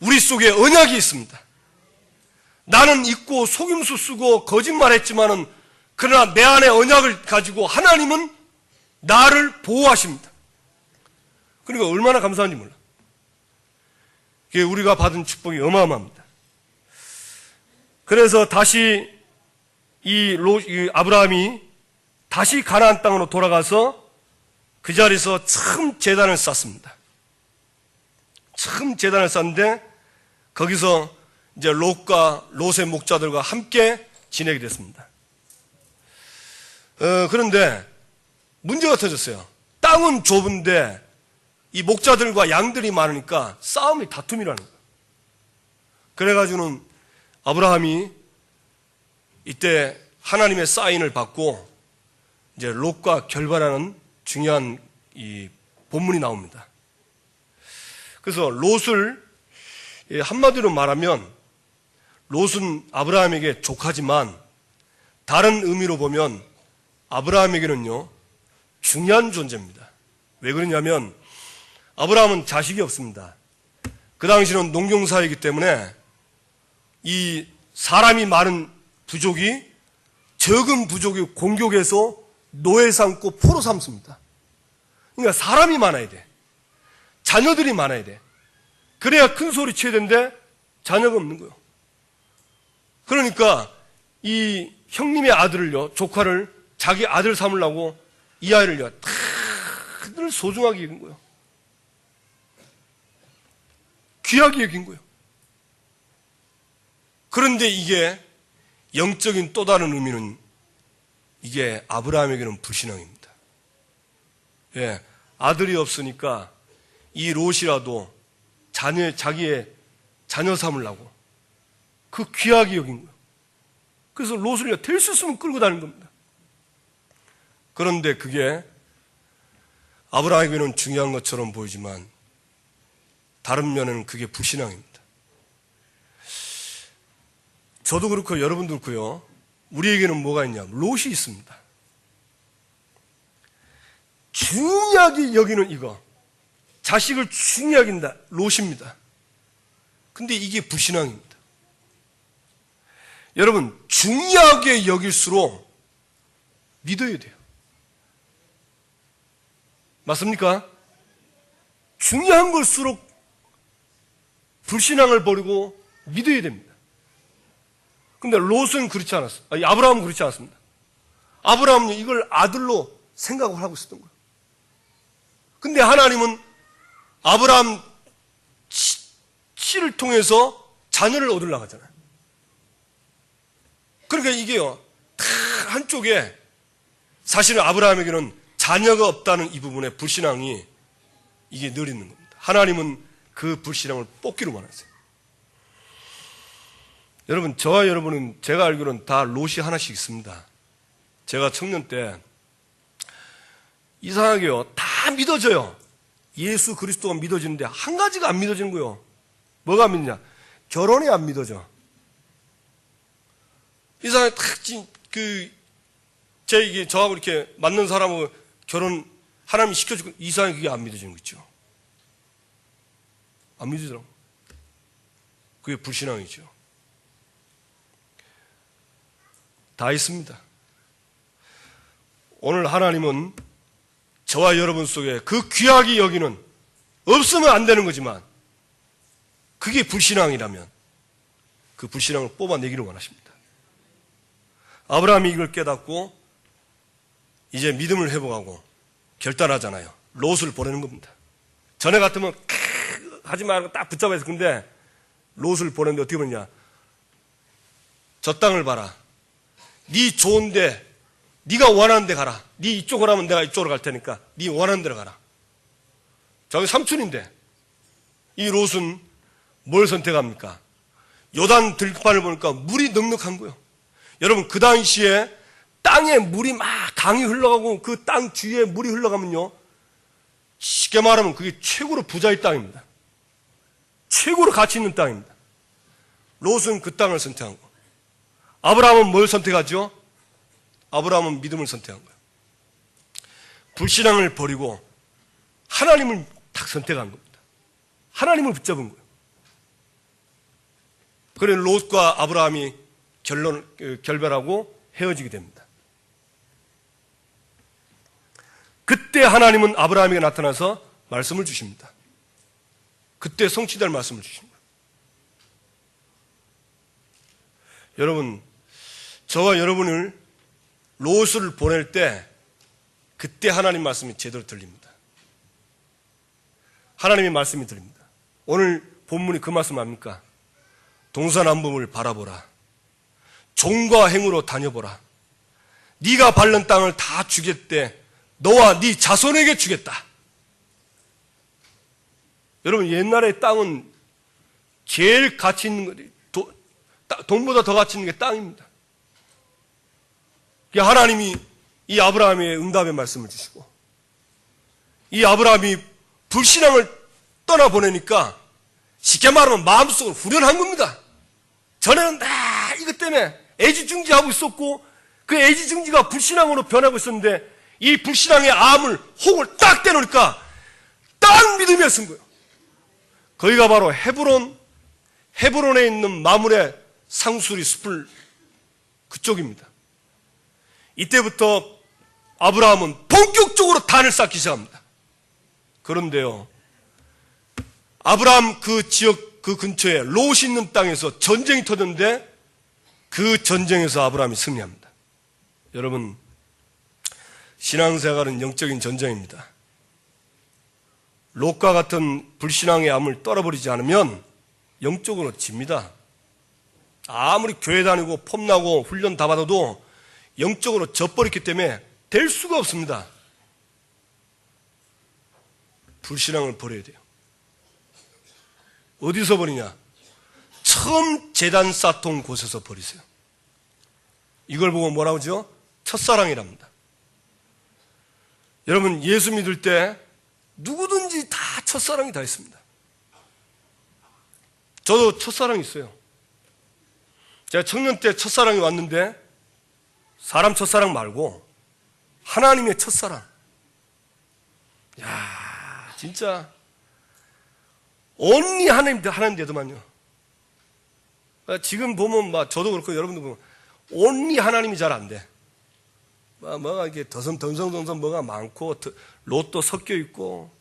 우리 속에 언약이 있습니다. 나는 잊고 속임수 쓰고 거짓말했지만은 그러나 내 안에 언약을 가지고 하나님은 나를 보호하십니다. 그러니까 얼마나 감사한지 몰라. 그게 우리가 받은 축복이 어마어마합니다. 그래서 다시 이 아브라함이 다시 가나안 땅으로 돌아가서 그 자리에서 참 제단을 쌓습니다. 참 제단을 쌓는데 거기서 이제 롯과 롯의 목자들과 함께 지내게 됐습니다. 그런데 문제가 터졌어요. 땅은 좁은데 이 목자들과 양들이 많으니까 싸움이 다툼이라는 거예요. 그래가지고는 아브라함이 이때 하나님의 사인을 받고 이제 롯과 결별하는 중요한 이 본문이 나옵니다. 그래서 롯을 한마디로 말하면 롯은 아브라함에게 조카지만 다른 의미로 보면 아브라함에게는요 중요한 존재입니다. 왜 그러냐면 아브라함은 자식이 없습니다. 그 당시는 농경사이기 때문에 이 사람이 많은 부족이 적은 부족이 공격해서 노예 삼고 포로 삼습니다. 그러니까 사람이 많아야 돼. 자녀들이 많아야 돼. 그래야 큰 소리 쳐야 되는데 자녀가 없는 거예요. 그러니까 이 형님의 아들을요, 조카를 자기 아들 삼으려고 이 아이를요, 늘 소중하게 여긴 거예요. 귀하게 여긴 거예요. 그런데 이게 영적인 또 다른 의미는 이게 아브라함에게는 불신앙입니다. 예, 아들이 없으니까 이 롯이라도 자기의 자녀 삼으려고 그 귀하게 여긴 거예요. 그래서 롯을 될 수 있으면 끌고 다니는 겁니다. 그런데 그게 아브라함에게는 중요한 것처럼 보이지만 다른 면에는 그게 불신앙입니다. 저도 그렇고 여러분도 그렇고요. 우리에게는 뭐가 있냐? 롯이 있습니다. 중요하게 여기는 이거. 자식을 중요하게 여긴다. 롯입니다. 근데 이게 불신앙입니다. 여러분, 중요하게 여길수록 믿어야 돼요. 맞습니까? 중요한 걸수록 불신앙을 버리고 믿어야 됩니다. 근데 롯은 그렇지 않았어요. 아브라함은 그렇지 않았습니다. 아브라함은 이걸 아들로 생각을 하고 있었던 거예요. 근데 하나님은 아브라함 씨를 통해서 자녀를 얻으려고 하잖아요. 그러니까 이게요, 다 한쪽에 사실은 아브라함에게는 자녀가 없다는 이 부분에 불신앙이 이게 늘 있는 겁니다. 하나님은 그 불신앙을 뽑기로 원하세요. 여러분, 저와 여러분은 제가 알기로는 다 롯이 하나씩 있습니다. 제가 청년 때 이상하게요, 다 믿어져요. 예수 그리스도가 믿어지는데 한 가지가 안 믿어지는 거예요. 뭐가 안 믿느냐? 결혼이 안 믿어져. 이상하게 저하고 이렇게 맞는 사람하고 결혼 하나님이 시켜주고 이상하게 그게 안 믿어지는 거 있죠. 안 믿어지더라고. 그게 불신앙이죠. 다 있습니다. 오늘 하나님은 저와 여러분 속에 그 귀하게 여기는 없으면 안 되는 거지만 그게 불신앙이라면 그 불신앙을 뽑아내기를 원하십니다. 아브라함이 이걸 깨닫고 이제 믿음을 회복하고 결단하잖아요. 롯을 보내는 겁니다. 전에 같으면 하지 말고 딱 붙잡아서 근데 롯을 보냈는데 어떻게 보느냐? 저 땅을 봐라. 네 좋은데 네가 원하는 데 가라. 네 이쪽으로 하면 내가 이쪽으로 갈 테니까 네 원하는 데로 가라. 저기 삼촌인데 이 롯은 뭘 선택합니까? 요단 들판을 보니까 물이 넉넉한 거예요. 여러분, 그 당시에 땅에 물이 막 강이 흘러가고 그 땅 주위에 물이 흘러가면요, 쉽게 말하면 그게 최고로 부자의 땅입니다. 최고로 가치 있는 땅입니다. 롯은 그 땅을 선택한 거예요. 아브라함은 뭘 선택하죠? 아브라함은 믿음을 선택한 거예요. 불신앙을 버리고 하나님을 딱 선택한 겁니다. 하나님을 붙잡은 거예요. 그래서 롯과 아브라함이 결별하고 헤어지게 됩니다. 그때 하나님은 아브라함에게 나타나서 말씀을 주십니다. 그때 성취될 말씀을 주십니다. 여러분, 저와 여러분을 롯을 보낼 때 그때 하나님 말씀이 제대로 들립니다. 하나님의 말씀이 들립니다. 오늘 본문이 그 말씀 아닙니까? 동서남북을 바라보라. 종과 행으로 다녀보라. 네가 밟는 땅을 다 주겠대. 너와 네 자손에게 주겠다. 여러분, 옛날에 땅은 제일 가치 있는 거, 돈보다 더 가치 있는 게 땅입니다. 하나님이 이 아브라함의 응답의 말씀을 주시고 이 아브라함이 불신앙을 떠나보내니까 쉽게 말하면 마음속으로 후련한 겁니다. 전에는 다 이것 때문에 애지중지하고 있었고 그 애지중지가 불신앙으로 변하고 있었는데 이 불신앙의 암을 혹을 딱 떼놓으니까 딱 믿음이 쓴 거예요. 거기가 바로 헤브론에 있는 마므레 상수리 숲을 그쪽입니다. 이때부터 아브라함은 본격적으로 단을 쌓기 시작합니다. 그런데요, 아브라함 그 지역 그 근처에 롯이 있는 땅에서 전쟁이 터졌는데 그 전쟁에서 아브라함이 승리합니다. 여러분, 신앙생활은 영적인 전쟁입니다. 롯과 같은 불신앙의 암을 떨어버리지 않으면 영적으로 집니다. 아무리 교회 다니고 폼나고 훈련 다 받아도 영적으로 져버렸기 때문에 될 수가 없습니다. 불신앙을 버려야 돼요. 어디서 버리냐? 처음 제단 쌓던 곳에서 버리세요. 이걸 보고 뭐라고 하죠? 첫사랑이랍니다. 여러분, 예수 믿을 때 누구든지 다 첫사랑이 다 있습니다. 저도 첫사랑이 있어요. 제가 청년 때 첫사랑이 왔는데 사람 첫사랑 말고 하나님의 첫사랑. 야, 진짜 온리 하나님 되더만요. 지금 보면 막 저도 그렇고 여러분도 보면 온리 하나님이 잘 안 돼. 뭐가 이렇게 덩성덩성 뭐가 많고, 롯도 섞여 있고,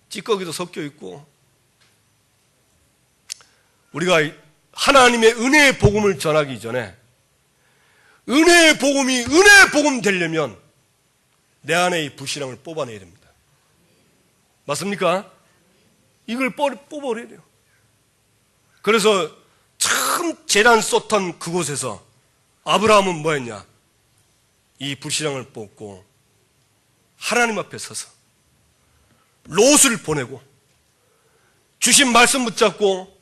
찌꺼기도 섞여 있고. 우리가 하나님의 은혜의 복음을 전하기 전에 은혜의 복음이 은혜의 복음 되려면 내 안에 이 불신앙을 뽑아내야 됩니다. 맞습니까? 이걸 뽑아내야 돼요. 그래서 참 재단 쏟던 그곳에서 아브라함은 뭐 했냐? 이 불신앙을 뽑고 하나님 앞에 서서 롯을 보내고 주신 말씀 붙잡고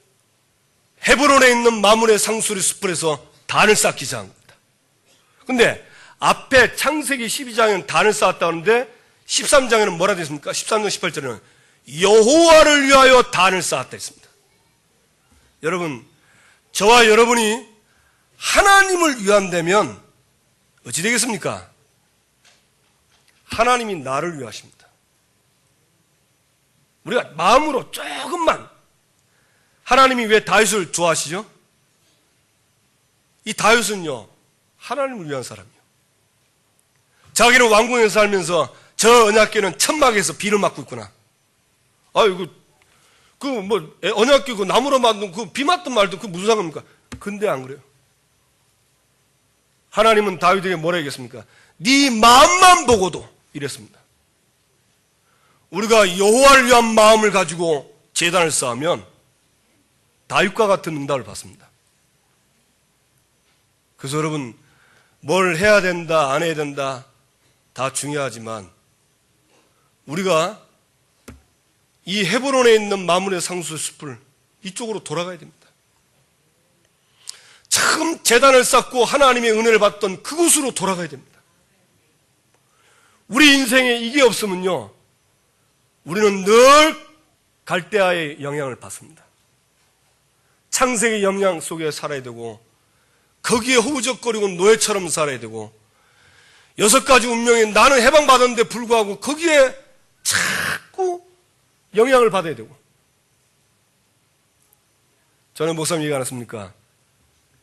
헤브론에 있는 마므레 상수리 숲에서 단을 쌓기 시작한 겁니다. 근데 앞에 창세기 12장에는 단을 쌓았다 하는데 13장에는 뭐라 되어 있습니까? 13장 18절에는 여호와를 위하여 단을 쌓았다 했습니다. 여러분, 저와 여러분이 하나님을 위한다면 어찌 되겠습니까? 하나님이 나를 위하십니다. 우리가 마음으로 조금만, 하나님이 왜 다윗을 좋아하시죠? 이 다윗은요, 하나님을 위한 사람이에요. 자기는 왕궁에서 살면서 저 언약궤는 천막에서 비를 맞고 있구나. 아이고, 언약궤 그 나무로 만든 그 비 맞든 말든 그 무슨 상관입니까? 근데 안 그래요. 하나님은 다윗에게 뭐라 했겠습니까? 네 마음만 보고도 이랬습니다. 우리가 여호와를 위한 마음을 가지고 제단을 쌓으면 다윗과 같은 응답을 받습니다. 그래서 여러분, 뭘 해야 된다, 안 해야 된다, 다 중요하지만 우리가 이 헤브론에 있는 마므레 상수 숲을 이쪽으로 돌아가야 됩니다. 참 제단을 쌓고 하나님의 은혜를 받던 그곳으로 돌아가야 됩니다. 우리 인생에 이게 없으면요, 우리는 늘 갈대아의 영향을 받습니다. 창세기 영향 속에 살아야 되고 거기에 허우적거리고 노예처럼 살아야 되고 6가지 운명에 나는 해방받았는데 불구하고 거기에 자꾸 영향을 받아야 되고. 저는 목사님 얘기 안 했습니까?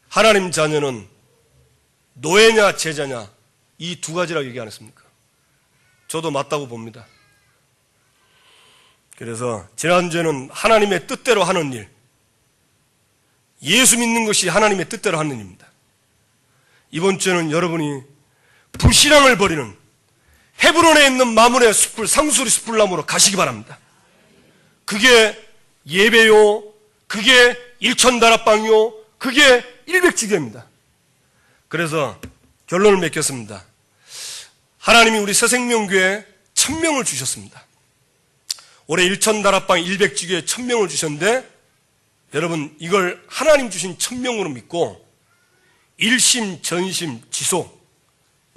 하나님 자녀는 노예냐 제자냐 이 두 가지라고 얘기 안 했습니까? 저도 맞다고 봅니다. 그래서 지난주에는 하나님의 뜻대로 하는 일, 예수 믿는 것이 하나님의 뜻대로 하는 일입니다. 이번 주에는 여러분이 불신앙을 버리는 헤브론에 있는 마므레 숲을 상수리 숲을나무로 가시기 바랍니다. 그게 예배요, 그게 일천다락방이요, 그게 일백지교입니다. 그래서 결론을 맺겠습니다. 하나님이 우리 새생명교회에 1000명을 주셨습니다. 올해 일천다락방 일백지교에 1000명을 주셨는데 여러분, 이걸 하나님 주신 1000명으로 믿고 일심, 전심, 지속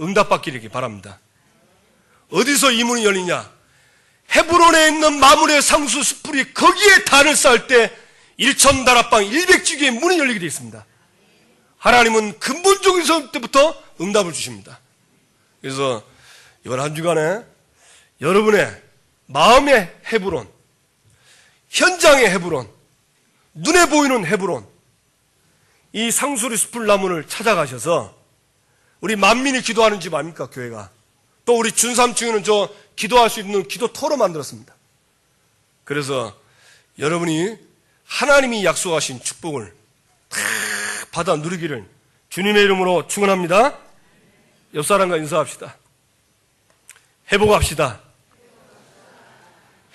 응답받기를 바랍니다. 어디서 이 문이 열리냐? 헤브론에 있는 마므레 상수 숲풀이 거기에 단을 쌓을 때 일천다락방 일백지교의 문이 열리게 되어 있습니다. 하나님은 근본적인 때부터 응답을 주십니다. 그래서 이번 한 주간에 여러분의 마음의 헤브론, 현장의 헤브론, 눈에 보이는 헤브론, 이 상수리 숲을 나무를 찾아가셔서 우리 만민이 기도하는 집 아닙니까, 교회가? 또 우리 준삼층에는 저 기도할 수 있는 기도터로 만들었습니다. 그래서 여러분이 하나님이 약속하신 축복을 다 받아 누리기를 주님의 이름으로 축원합니다. 옆 사람과 인사합시다. 회복합시다.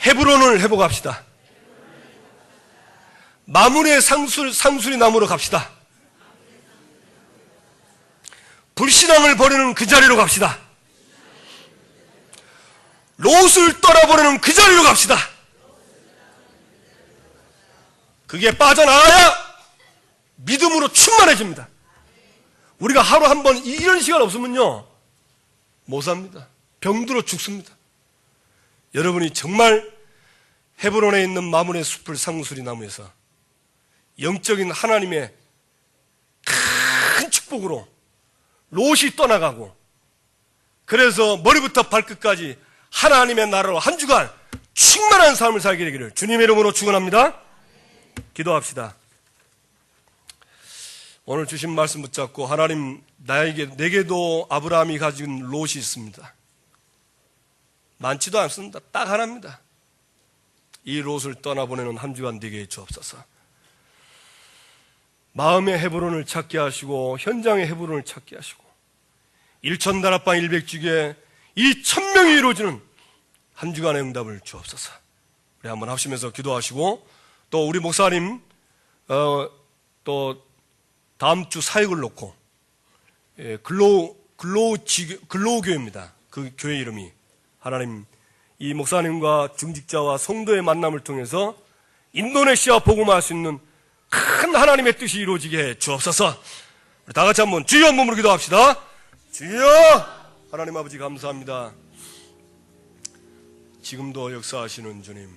헤브론을 회복합시다. 마므레 상수리 나무로 갑시다. 불신앙을 버리는 그 자리로 갑시다. 롯을 떠나버리는 그 자리로 갑시다. 그게 빠져나가야 믿음으로 충만해집니다. 우리가 하루 한 번 이런 시간 없으면요 못 삽니다. 병들어 죽습니다. 여러분이 정말 헤브론에 있는 마므레 숲을 상수리 나무에서 영적인 하나님의 큰 축복으로 롯이 떠나가고, 그래서 머리부터 발끝까지 하나님의 나라로 한 주간 충만한 삶을 살게 되기를 주님의 이름으로 축원합니다. 기도합시다. 오늘 주신 말씀 붙잡고 하나님 내게도 아브라함이 가진 롯이 있습니다. 많지도 않습니다. 딱 하나입니다. 이 롯을 떠나보내는 한 주간 되게 해 주옵소서. 마음의 헤브론을 찾게 하시고 현장의 헤브론을 찾게 하시고 일천다락방 일백주기에 이 천명이 이루어지는 한 주간의 응답을 주옵소서. 우리 한번 합심해서 기도하시고 또 우리 목사님 또 다음 주 사역을 놓고 글로우교회입니다. 그 교회 이름이 하나님 이 목사님과 중직자와 성도의 만남을 통해서 인도네시아 복음화할 수 있는 큰 하나님의 뜻이 이루어지게 해 주옵소서. 우리 다 같이 한번 주여 몸으로 기도합시다. 주여 하나님 아버지 감사합니다. 지금도 역사하시는 주님